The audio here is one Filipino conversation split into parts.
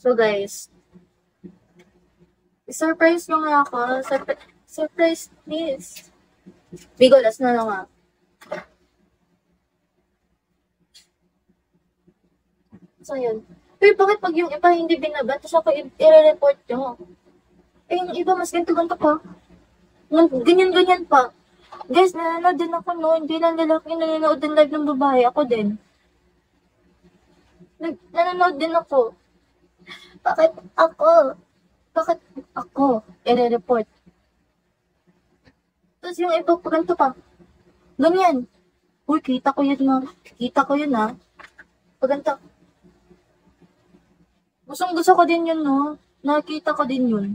So guys, surprise mo nga ako. Surprise, please. Bigo, last na lang nga. So yun. Pero bakit pag yung iba hindi binaban, tapos ako i-report nyo? Eh yung iba mas ganito-ganto pa. Ganyan-ganyan pa. Guys, nanonood din ako no. Hindi lang lalaki nanonood din live ng babae. Ako din. Nanonood din ako. Bakit ako? Bakit ako? I-report. Tapos yung iba pa ganito pa. Ganyan. Uy, kita ko yun na. Kita ko yun ha. Paganta. Gusto ko din yun no. Nakita ko din yun.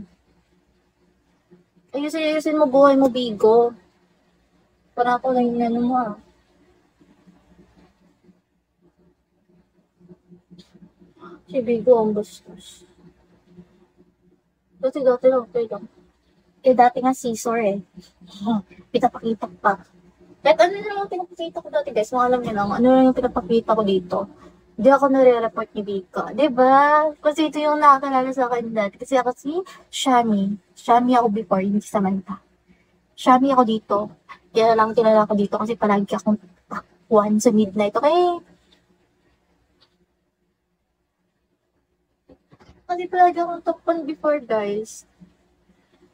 Ayusin mo buhay mo, Bigo. Para ako lang yung mo ah. Si Bigo ang bastos. Dati lang, lang. Eh, dati nga scissor eh. Pinapakitak pa. Kahit ano na lang pinapakita ko dati guys, alam niyo lang, ano lang yung pinapakita ko dito. Hindi ako nare-report ni Vika. Diba? Kasi ito yung nakakalala sa akin dati. Kasi ako si Shami. Shami ako before, hindi Samantha. Shami ako dito. Kaya lang kilala ko dito kasi palagi akong takwan sa midnight. Okay? Kasi palagi akong takwan before guys.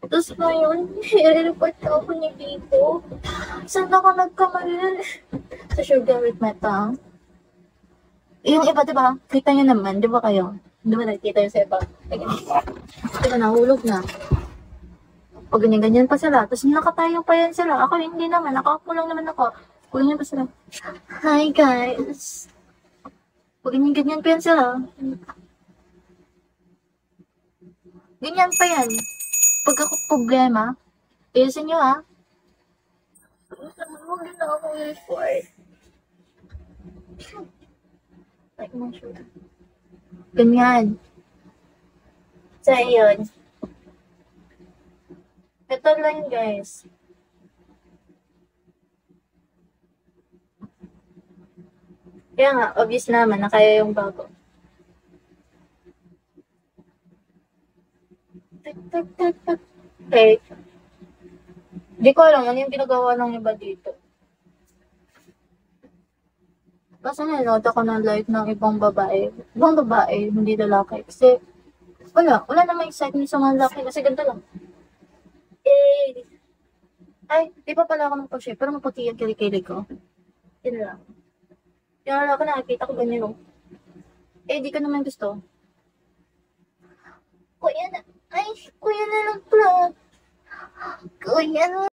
Tapos ngayon, i-report ako ni Vito. Saan ako nagkamali? Sa sugar with metang. Yung iba, diba? Kita nyo naman, diba kayo? Diba nakikita nyo sa iba? Diba nahulog na? Pag ganyan-ganyan pa sila. Tapos nakatayo pa yan sila. Ako hindi naman. Nakaupo lang naman ako. Ganyan pa sila. Hi guys. Pag ganyan-ganyan pa yan sila. Ganyan pa yan. Pag ako problema, ayusin nyo ha. Huwag na ako report. Like mo sure. Ganyan. So, ayun. Ito lang guys. Kaya nga, obvious naman na kaya yung bago. Okay. Di ko alam ano yung pinagawa ng iba dito. Kasi nanood ako ng live ng ibang babae. Ibang babae, hindi lalaki. Kasi, wala namang excitement sa mga lalaki. Kasi ganito lang. Eh, ay, di pa pala ako magpa-share. Pero maputi yung kilikili ko. Yun lang. Yung lalaki nakikita ko ganyan. Eh, di ko naman gusto. Kuya na lang pala. Kuya na